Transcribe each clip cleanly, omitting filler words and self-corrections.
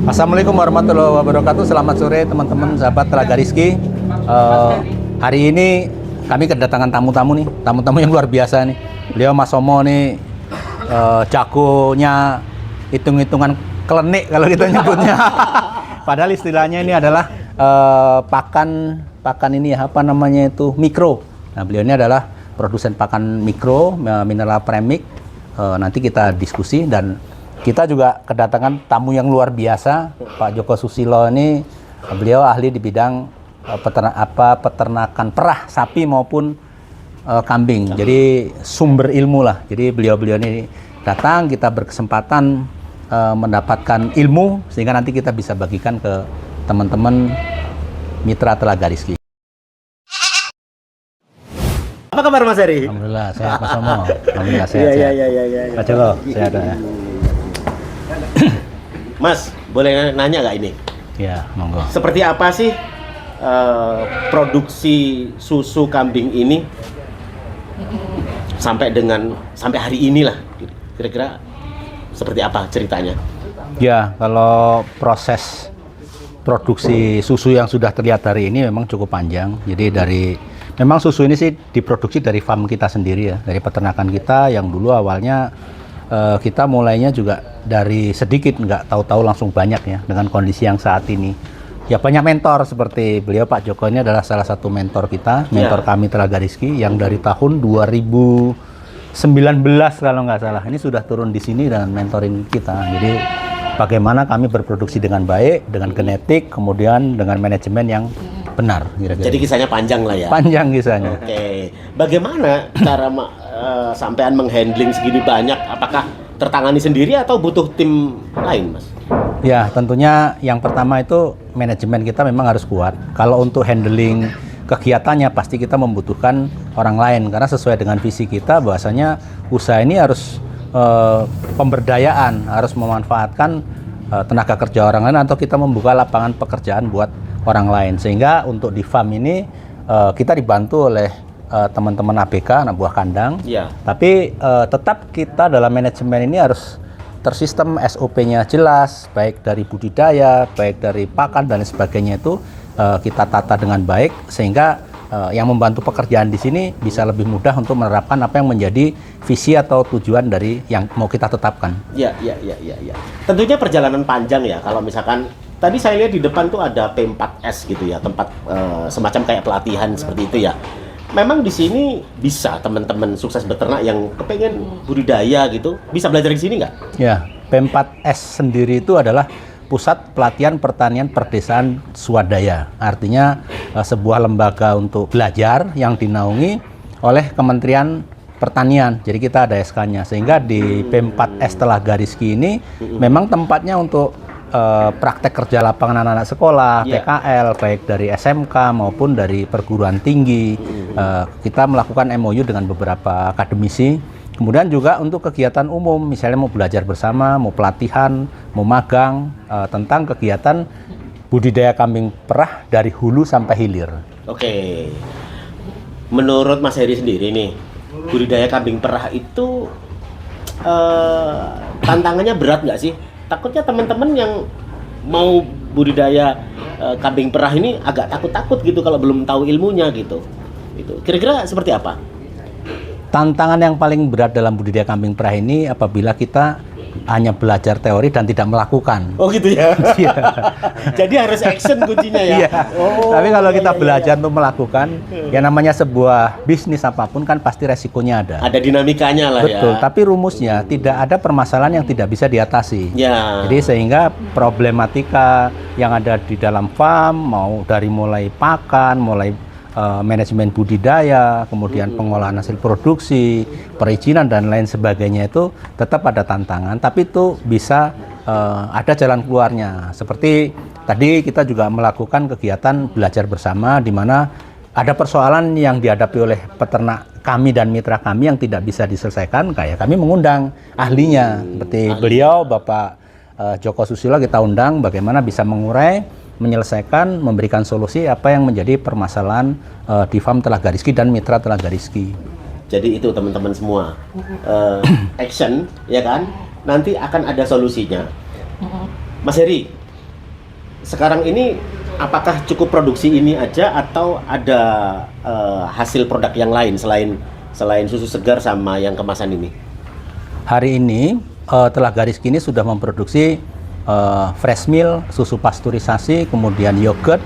Assalamualaikum warahmatullahi wabarakatuh. Selamat sore teman-teman sahabat Telaga Rizky. Hari ini kami kedatangan tamu-tamu nih, tamu-tamu yang luar biasa nih. Beliau Mas Somo nih jagonya hitung-hitungan klenik kalau kita nyebutnya. Padahal istilahnya ini adalah pakan ini apa namanya itu mikro. Nah, beliau ini adalah produsen pakan mikro mineral premix. Nanti kita diskusi dan kita juga kedatangan tamu yang luar biasa, Pak Joko Susilo ini. Beliau ahli di bidang peternakan perah sapi maupun kambing. Jadi sumber ilmu lah. Jadi beliau ini datang, kita berkesempatan mendapatkan ilmu sehingga nanti kita bisa bagikan ke teman-teman mitra Telaga Rizky. Apa kabar Mas Heri? Alhamdulillah sehat Mas Somo. Alhamdulillah sehat. Iya. Pak Joko sehat ya. Mas, boleh nanya nggak ini? Ya, monggo. Seperti apa sih produksi susu kambing ini sampai hari inilah? Kira-kira seperti apa ceritanya? Ya, kalau proses produksi susu yang sudah terlihat hari ini memang cukup panjang. Jadi memang susu ini sih diproduksi dari farm kita sendiri ya, dari peternakan kita yang dulu awalnya kita mulainya juga dari sedikit, nggak tahu-tahu langsung banyak ya, dengan kondisi yang saat ini. Ya banyak mentor seperti beliau Pak Joko ini adalah salah satu mentor kita, mentor kami Telaga Rizky yang dari tahun 2019 kalau nggak salah. Ini sudah turun di sini dan mentoring kita. Jadi bagaimana kami berproduksi dengan baik, dengan genetik, kemudian dengan manajemen yang benar. Kira-kira. Jadi kisahnya panjang lah ya? Panjang kisahnya. Oke. Bagaimana cara sampean menghandling segini banyak? Apakah tertangani sendiri atau butuh tim lain, Mas? Ya, tentunya yang pertama itu manajemen kita memang harus kuat. Kalau untuk handling kegiatannya pasti kita membutuhkan orang lain karena sesuai dengan visi kita bahwasanya usaha ini harus pemberdayaan, harus memanfaatkan tenaga kerja orang lain atau kita membuka lapangan pekerjaan buat orang lain. Sehingga untuk di farm ini kita dibantu oleh teman-teman ABK, anak buah kandang. Ya. Tapi tetap kita dalam manajemen ini harus tersistem, SOP-nya jelas, baik dari budidaya, baik dari pakan dan sebagainya itu kita tata dengan baik sehingga yang membantu pekerjaan di sini bisa lebih mudah untuk menerapkan apa yang menjadi visi atau tujuan dari yang mau kita tetapkan. Ya. Tentunya perjalanan panjang ya. Kalau misalkan tadi saya lihat di depan tuh ada P4S gitu ya, tempat semacam kayak pelatihan seperti itu ya. Memang di sini bisa teman-teman sukses beternak yang kepengen budidaya gitu, bisa belajar di sini nggak? Ya, P4S sendiri itu adalah Pusat Pelatihan Pertanian Perdesaan Swadaya. Artinya sebuah lembaga untuk belajar yang dinaungi oleh Kementerian Pertanian. Jadi kita ada SK-nya. Sehingga di P4S Telaga Rizky ini memang tempatnya untuk praktek kerja lapangan anak-anak sekolah, PKL, baik dari SMK maupun dari perguruan tinggi. Kita melakukan MOU dengan beberapa akademisi. Kemudian juga untuk kegiatan umum, misalnya mau belajar bersama, mau pelatihan, mau magang, tentang kegiatan budidaya kambing perah dari hulu sampai hilir. Oke. Menurut Mas Heri sendiri nih, budidaya kambing perah itu tantangannya berat nggak sih? Takutnya teman-teman yang mau budidaya kambing perah ini agak takut-takut gitu kalau belum tahu ilmunya gitu. Kira-kira seperti apa? Tantangan yang paling berat dalam budidaya kambing perah ini apabila kita hanya belajar teori dan tidak melakukan. Oh gitu ya? Jadi harus action kuncinya ya? Iya. Tapi kalau kita belajar untuk melakukan, ya namanya sebuah bisnis apapun kan pasti resikonya ada. Ada dinamikanya lah. Betul, ya. tapi rumusnya tidak ada permasalahan yang tidak bisa diatasi. Ya. Jadi sehingga problematika yang ada di dalam farm, mau dari mulai pakan, mulai manajemen budidaya, kemudian pengolahan hasil produksi, perizinan dan lain sebagainya itu tetap ada tantangan, tapi itu bisa ada jalan keluarnya. Seperti tadi kita juga melakukan kegiatan belajar bersama di mana ada persoalan yang dihadapi oleh peternak kami dan mitra kami yang tidak bisa diselesaikan, kayak kami mengundang ahlinya, seperti beliau Bapak Joko Susilo kita undang bagaimana bisa mengurai, menyelesaikan, memberikan solusi apa yang menjadi permasalahan di farm Telaga Rizky dan mitra Telaga Rizky. Jadi itu teman-teman semua, action ya kan, nanti akan ada solusinya. Mas Heri, sekarang ini apakah cukup produksi ini aja atau ada hasil produk yang lain selain susu segar sama yang kemasan ini? Hari ini Telaga Rizky ini sudah memproduksi fresh milk, susu pasteurisasi, kemudian yogurt,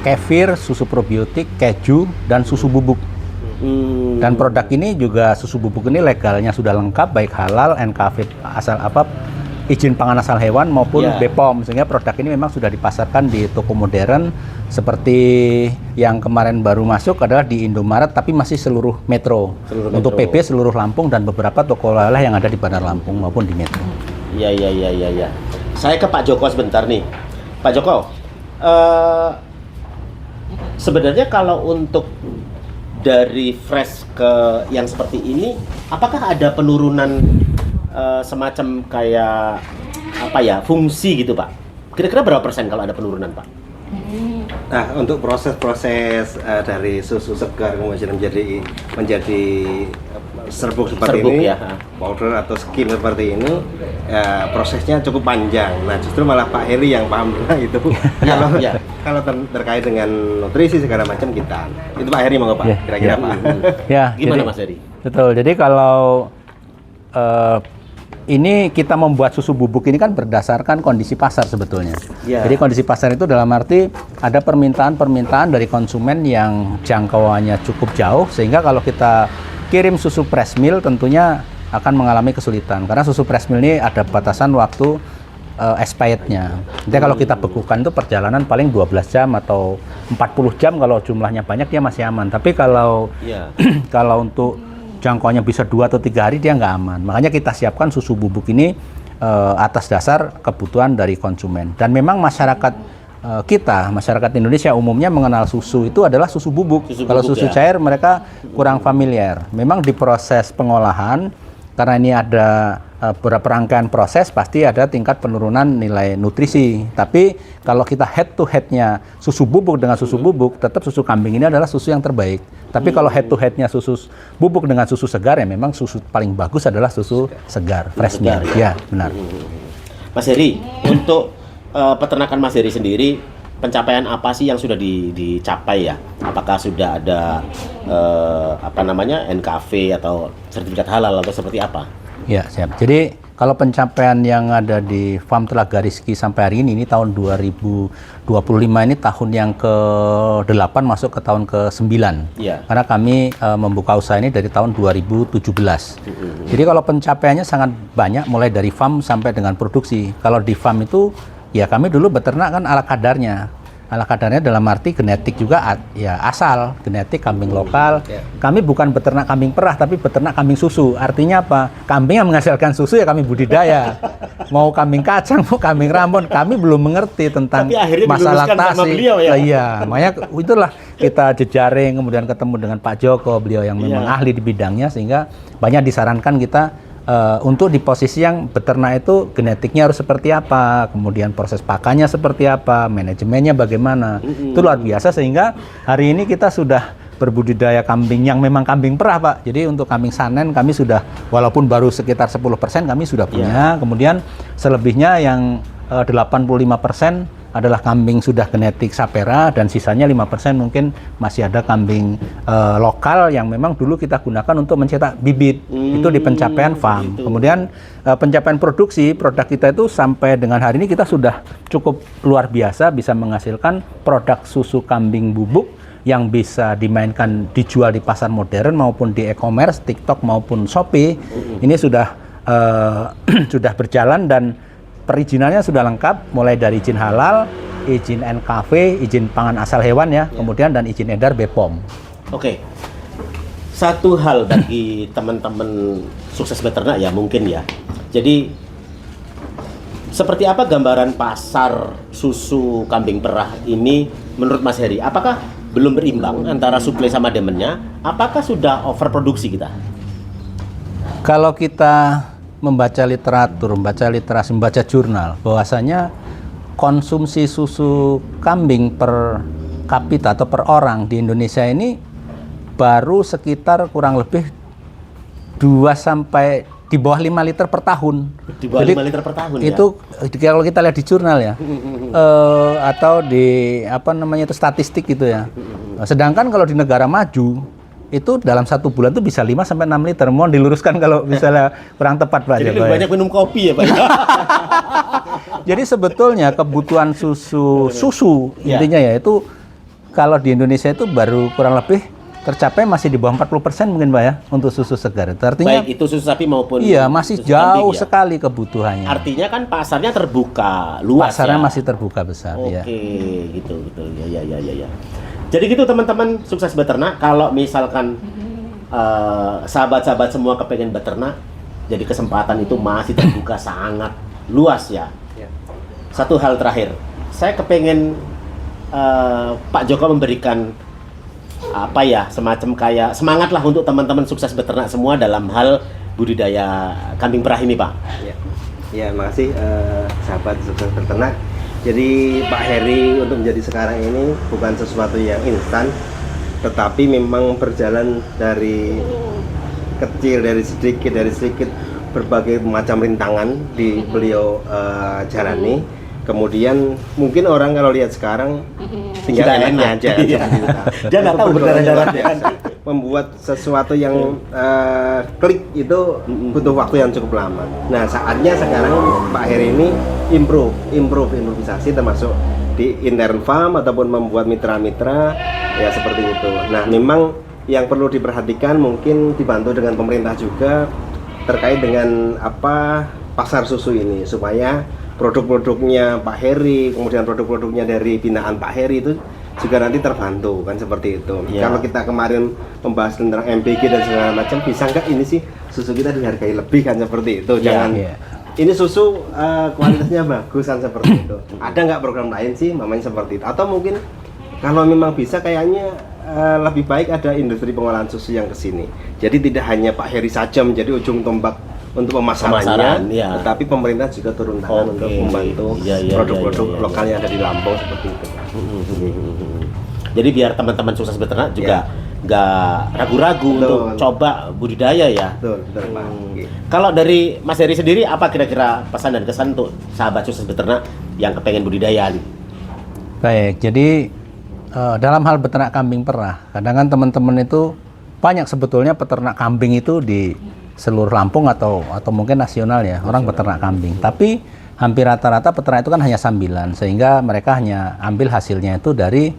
kefir, susu probiotik, keju, dan susu bubuk. Dan produk ini juga susu bubuk ini legalnya sudah lengkap, baik halal, NKV asal izin pangan asal hewan maupun BPOM, sehingga produk ini memang sudah dipasarkan di toko modern seperti yang kemarin baru masuk adalah di Indomaret, tapi masih seluruh metro. Untuk PB seluruh Lampung dan beberapa toko oleh-oleh yang ada di Bandar Lampung maupun di metro. Iya. Saya ke Pak Joko sebentar nih. Pak Joko, sebenarnya kalau untuk dari fresh ke yang seperti ini, apakah ada penurunan semacam kayak fungsi gitu Pak? Kira-kira berapa persen kalau ada penurunan Pak? Nah, untuk proses-proses dari susu segar kemudian menjadi serbuk seperti ini, powder atau skim seperti ini, prosesnya cukup panjang. Nah, justru malah Pak Heri yang paham itu. Kalau terkait dengan nutrisi segala macam kita, itu Pak Heri mau Pak? Kira-kira Pak? Gimana Mas Heri? Betul. Jadi kalau ini kita membuat susu bubuk ini kan berdasarkan kondisi pasar sebetulnya. Jadi kondisi pasar itu dalam arti ada permintaan dari konsumen yang jangkauannya cukup jauh, sehingga kalau kita kirim susu fresh milk tentunya akan mengalami kesulitan karena susu fresh milk ini ada batasan waktu expirednya. Jadi kalau kita bekukan itu perjalanan paling 12 jam atau 40 jam, kalau jumlahnya banyak dia masih aman. Tapi kalau kalau untuk jangkauannya bisa 2 atau 3 hari dia nggak aman. Makanya kita siapkan susu bubuk ini atas dasar kebutuhan dari konsumen. Dan memang masyarakat masyarakat Indonesia umumnya mengenal susu itu adalah susu bubuk. Kalau susu cair mereka kurang familiar. Memang di proses pengolahan, karena ini ada beberapa rangkaian proses, pasti ada tingkat penurunan nilai nutrisi. Tapi kalau kita head to headnya susu bubuk dengan susu bubuk, tetap susu kambing ini adalah susu yang terbaik. Tapi kalau head to headnya susu bubuk dengan susu segar, ya memang susu paling bagus adalah susu segar, fresh milk. Ya, benar. Mas Heri, untuk peternakan Mas Heri sendiri, pencapaian apa sih yang sudah dicapai ya? Apakah sudah ada NKV atau sertifikat halal atau seperti apa? Ya, siap. Jadi kalau pencapaian yang ada di Farm Telaga Rizky sampai hari ini tahun 2025 ini tahun yang ke-8 masuk ke tahun ke-9. Karena kami membuka usaha ini dari tahun 2017. Jadi kalau pencapaiannya sangat banyak, mulai dari farm sampai dengan produksi. Kalau di farm itu ya kami dulu beternak kan ala kadarnya. Ala kadarnya dalam arti genetik juga ya asal, genetik kambing lokal. Kami bukan beternak kambing perah, tapi beternak kambing susu. Artinya apa? Kambing yang menghasilkan susu ya kami budidaya. Mau kambing kacang, mau kambing Rambon, kami belum mengerti tentang masalah laktasi. Iya, makanya itulah kita jejaring, kemudian ketemu dengan Pak Joko, beliau yang memang ahli di bidangnya, sehingga banyak disarankan kita untuk di posisi yang beternak itu genetiknya harus seperti apa, kemudian proses pakannya seperti apa, manajemennya bagaimana. Itu luar biasa, sehingga hari ini kita sudah berbudidaya kambing yang memang kambing perah Pak. Jadi untuk kambing sanen kami sudah, walaupun baru sekitar 10% kami sudah punya. Kemudian selebihnya yang 85% adalah kambing sudah genetik sapera, dan sisanya 5% mungkin masih ada kambing lokal yang memang dulu kita gunakan untuk mencetak bibit. Itu di pencapaian farm. Kemudian pencapaian produksi, produk kita itu sampai dengan hari ini kita sudah cukup luar biasa, bisa menghasilkan produk susu kambing bubuk yang bisa dimainkan, dijual di pasar modern maupun di e-commerce, TikTok maupun Shopee. Ini sudah sudah berjalan dan perizinannya sudah lengkap, mulai dari izin halal, izin NKV, izin pangan asal hewan kemudian dan izin edar BPOM. Oke. Satu hal bagi teman-teman sukses beternak ya mungkin ya. Jadi seperti apa gambaran pasar susu kambing perah ini menurut Mas Heri? Apakah belum berimbang antara suplai sama demandnya? Apakah sudah overproduksi kita? Kalau kita membaca literatur, membaca literasi, membaca jurnal, bahwasanya konsumsi susu kambing per kapita atau per orang di Indonesia ini baru sekitar kurang lebih 2 sampai di bawah 5 liter per tahun. Di bawah 5 liter per tahun ya? Itu kalau kita lihat di jurnal ya, atau di apa namanya itu statistik gitu ya. Sedangkan kalau di negara maju, itu dalam 1 bulan itu bisa 5 sampai 6 liter. Mohon diluruskan kalau misalnya kurang tepat Pak. Jadi lebih banyak minum kopi ya Pak? Jadi sebetulnya kebutuhan susu intinya ya itu kalau di Indonesia itu baru kurang lebih tercapai masih di bawah 40% mungkin Pak ya untuk susu segar. Itu artinya baik itu susu sapi maupun iya masih susu jauh kambing, ya? sekali kebutuhannya. Artinya kan pasarnya terbuka luas. Pasarnya ya? masih terbuka besar. Oke, ya. gitu. Ya. Jadi gitu teman-teman sukses beternak. Kalau misalkan sahabat-sahabat semua kepengen beternak, jadi kesempatan itu masih terbuka sangat luas ya. Satu hal terakhir, saya kepengen Pak Joko memberikan apa ya semacam kayak semangat lah untuk teman-teman sukses beternak semua dalam hal budidaya kambing perah ini Pak. Ya, makasih sahabat sukses beternak. Jadi Pak Heri untuk menjadi sekarang ini bukan sesuatu yang instan, tetapi memang berjalan dari kecil, dari sedikit berbagai macam rintangan di beliau jalani. Kemudian mungkin orang kalau lihat sekarang tinggal enaknya aja. Dia nggak tahu berdarah-darahnya. Membuat sesuatu yang klik itu butuh waktu yang cukup lama. Nah saatnya sekarang Pak Heri ini improvisasi termasuk di intern farm ataupun membuat mitra-mitra ya seperti itu. Nah memang yang perlu diperhatikan mungkin dibantu dengan pemerintah juga terkait dengan apa pasar susu ini supaya produk-produknya Pak Heri, kemudian produk-produknya dari binaan Pak Heri itu juga nanti terbantu kan seperti itu. Kalau kita kemarin membahas tentang MPG dan segala macam, bisa nggak ini sih susu kita dihargai lebih kan seperti itu. Jangan ini susu kualitasnya bagus kan seperti itu. Ada nggak program lain sih mamanya seperti itu? Atau mungkin kalau memang bisa kayaknya lebih baik ada industri pengolahan susu yang kesini. Jadi tidak hanya Pak Heri saja menjadi ujung tombak untuk pemasarannya, tetapi pemerintah juga turun tangan untuk membantu produk-produk lokal yang ada di Lampung seperti itu. Jadi biar teman-teman sukses beternak juga nggak ragu-ragu untuk coba budidaya ya. Betul Pak. Kalau dari Mas Heri sendiri apa kira-kira pesan dan kesan untuk sahabat sukses beternak yang kepengen budidaya? Baik, jadi dalam hal beternak kambing perah, kadang kan teman-teman itu banyak sebetulnya peternak kambing itu di seluruh Lampung atau mungkin nasional ya, orang beternak kambing. Tapi hampir rata-rata peternak itu kan hanya sambilan, sehingga mereka hanya ambil hasilnya itu dari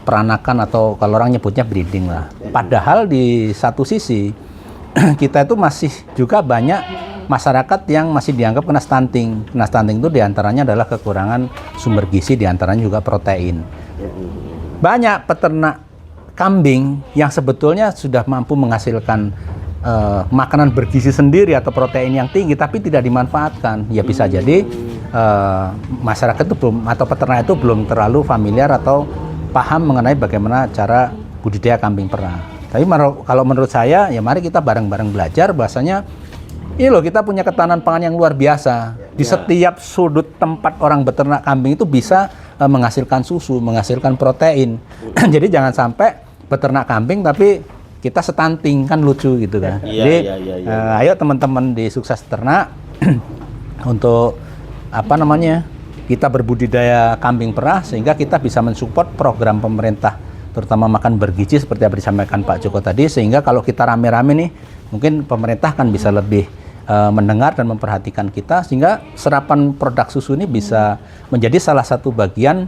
peranakan atau kalau orang nyebutnya breeding lah. Padahal di satu sisi kita itu masih juga banyak masyarakat yang masih dianggap kena stunting. Kena stunting itu diantaranya adalah kekurangan sumber gizi, diantaranya juga protein. Banyak peternak kambing yang sebetulnya sudah mampu menghasilkan makanan bergizi sendiri atau protein yang tinggi tapi tidak dimanfaatkan. Ya bisa jadi masyarakat itu belum atau peternak itu belum terlalu familiar atau paham mengenai bagaimana cara budidaya kambing perah. Tapi kalau menurut saya ya mari kita bareng-bareng belajar bahwasanya ini loh kita punya ketahanan pangan yang luar biasa. Di setiap sudut tempat orang beternak kambing itu bisa menghasilkan susu, menghasilkan protein. Jadi jangan sampai beternak kambing tapi kita stunting kan lucu gitu kan. Jadi ayo teman-teman di sukses ternak untuk apa namanya kita berbudidaya kambing perah sehingga kita bisa mensupport program pemerintah terutama makan bergizi seperti yang disampaikan Pak Joko tadi sehingga kalau kita rame-rame nih mungkin pemerintah kan bisa lebih mendengar dan memperhatikan kita sehingga serapan produk susu ini bisa menjadi salah satu bagian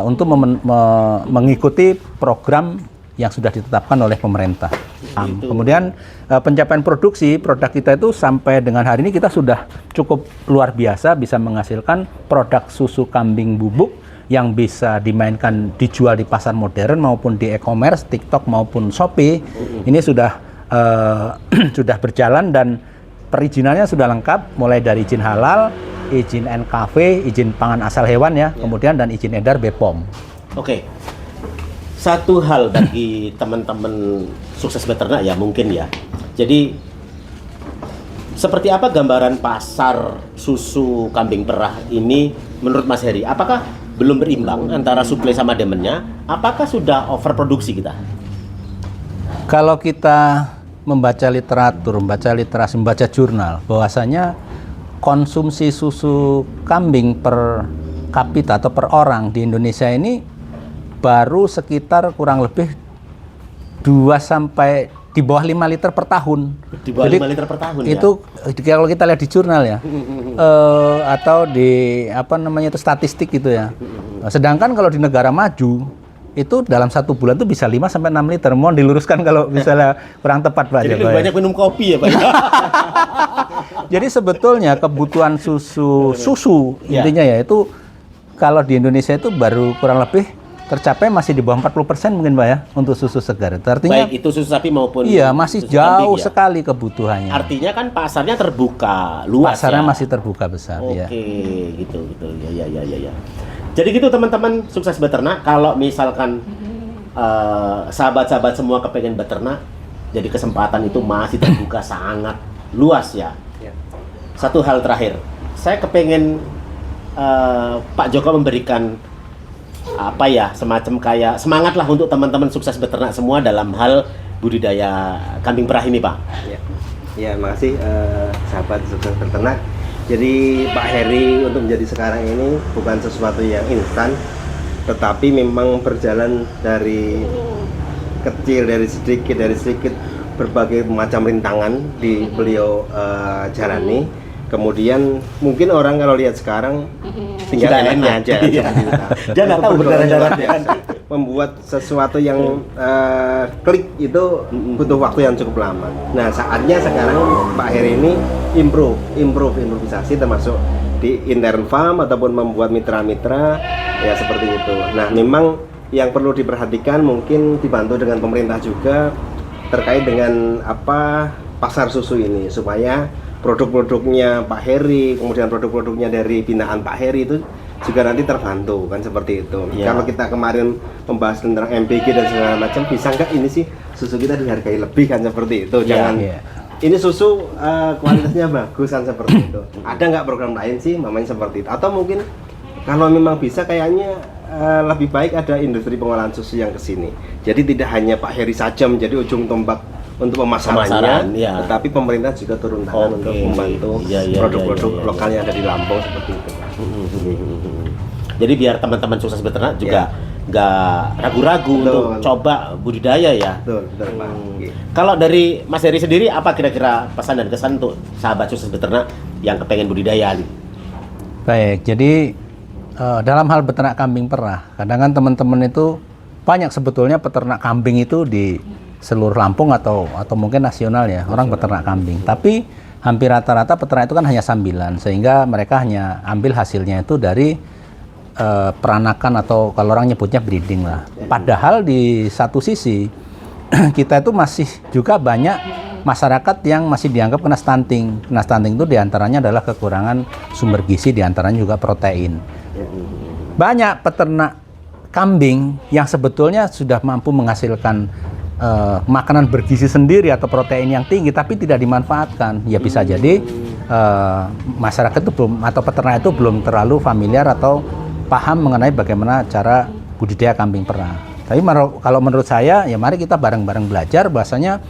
untuk mengikuti program yang sudah ditetapkan oleh pemerintah. Kemudian pencapaian produksi produk kita itu sampai dengan hari ini kita sudah cukup luar biasa bisa menghasilkan produk susu kambing bubuk yang bisa dimainkan dijual di pasar modern maupun di e-commerce, TikTok maupun Shopee. Ini sudah sudah berjalan dan perizinannya sudah lengkap mulai dari izin halal, izin NKV, izin pangan asal hewan ya, kemudian dan izin edar BPOM. Oke. Satu hal bagi teman-teman sukses beternak ya mungkin ya. Jadi seperti apa gambaran pasar susu kambing perah ini menurut Mas Heri? Apakah belum berimbang antara suplai sama demand-nya? Apakah sudah overproduksi kita? Kalau kita membaca literatur, membaca literasi, membaca jurnal, bahwasanya konsumsi susu kambing per kapita atau per orang di Indonesia ini baru sekitar kurang lebih 2 sampai di bawah 5 liter per tahun. Di bawah 5 liter per tahun itu, ya? Kalau kita lihat di jurnal ya, atau di apa namanya itu statistik gitu ya. Sedangkan kalau di negara maju itu dalam 1 bulan itu bisa 5 sampai 6 liter. Mohon diluruskan kalau misalnya kurang tepat Pak. Jadi lebih banyak minum kopi ya Pak. Jadi sebetulnya kebutuhan susu intinya ya itu kalau di Indonesia itu baru kurang lebih tercapai masih di bawah 40% mungkin Pak ya untuk susu segar. Itu artinya baik itu susu sapi maupun iya masih susu jauh kambing, ya? sekali kebutuhannya. Artinya kan pasarnya terbuka luas. Pasarnya ya? masih terbuka besar. Oke, Ya. gitu ya. Jadi gitu teman-teman sukses beternak. Kalau misalkan sahabat-sahabat semua kepengen beternak, jadi kesempatan itu masih terbuka sangat luas ya. Satu hal terakhir, saya kepengen Pak Joko memberikan apa ya semacam kayak semangat lah untuk teman-teman sukses beternak semua dalam hal budidaya kambing perah ini Pak. Ya, makasih sahabat sukses beternak. Jadi Pak Heri untuk menjadi sekarang ini bukan sesuatu yang instan, tetapi memang berjalan dari kecil, dari sedikit berbagai macam rintangan di beliau jalani. Kemudian mungkin orang kalau lihat sekarang tinggal enaknya aja. Dia nggak tahu berdarah-darah. Membuat sesuatu yang klik itu butuh waktu yang cukup lama. Nah saatnya sekarang Pak Heri ini improvisasi termasuk di intern farm ataupun membuat mitra-mitra ya seperti itu. Nah memang yang perlu diperhatikan mungkin dibantu dengan pemerintah juga terkait dengan apa pasar susu ini supaya produk-produknya Pak Heri, kemudian produk-produknya dari binaan Pak Heri itu juga nanti terbantu kan seperti itu. Ya. Kalau kita kemarin membahas tentang MPG dan segala macam, bisa nggak ini sih susu kita dihargai lebih kan seperti itu. Jangan ini susu kualitasnya bagus kan seperti itu. Ada nggak program lain sih mamanya seperti itu? Atau mungkin kalau memang bisa kayaknya lebih baik ada industri pengolahan susu yang kesini. Jadi tidak hanya Pak Heri saja menjadi ujung tombak untuk pemasarannya, ya. Tetapi pemerintah juga turun tangan untuk membantu produk-produk lokal yang ada di Lampung seperti itu. Jadi biar teman-teman sukses beternak juga nggak ragu-ragu untuk coba budidaya ya. Betul Pak. Kalau dari Mas Heri sendiri apa kira-kira pesan dan kesan untuk sahabat sukses beternak yang kepengen budidaya nih? Baik, jadi dalam hal beternak kambing perah, kadang kan teman-teman itu banyak sebetulnya peternak kambing itu di seluruh Lampung atau mungkin nasional ya, orang beternak kambing. Tapi hampir rata-rata peternak itu kan hanya sambilan, sehingga mereka hanya ambil hasilnya itu dari peranakan atau kalau orang nyebutnya breeding lah. Padahal di satu sisi kita itu masih juga banyak masyarakat yang masih dianggap kena stunting. Kena stunting itu diantaranya adalah kekurangan sumber gizi, diantaranya juga protein. Banyak peternak kambing yang sebetulnya sudah mampu menghasilkan makanan bergizi sendiri atau protein yang tinggi tapi tidak dimanfaatkan. Ya bisa jadi masyarakat itu belum atau peternak itu belum terlalu familiar atau paham mengenai bagaimana cara budidaya kambing perah. Tapi kalau menurut saya ya mari kita bareng-bareng belajar bahwasanya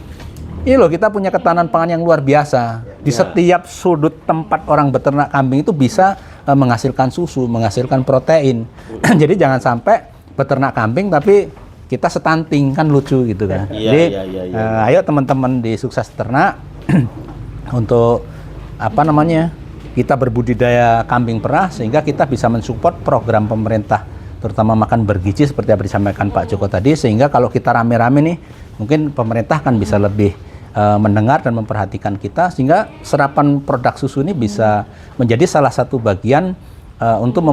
ini loh kita punya ketahanan pangan yang luar biasa. Di setiap sudut tempat orang beternak kambing itu bisa menghasilkan susu, menghasilkan protein. Jadi jangan sampai beternak kambing tapi kita stunting kan lucu gitu kan. Jadi ayo teman-teman di sukses ternak untuk apa namanya kita berbudidaya kambing perah sehingga kita bisa mensupport program pemerintah terutama makan bergizi seperti yang disampaikan Pak Joko tadi, sehingga kalau kita rame-rame nih mungkin pemerintah kan bisa lebih mendengar dan memperhatikan kita sehingga serapan produk susu ini bisa menjadi salah satu bagian untuk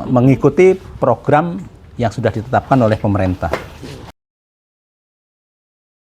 mengikuti program yang sudah ditetapkan oleh pemerintah.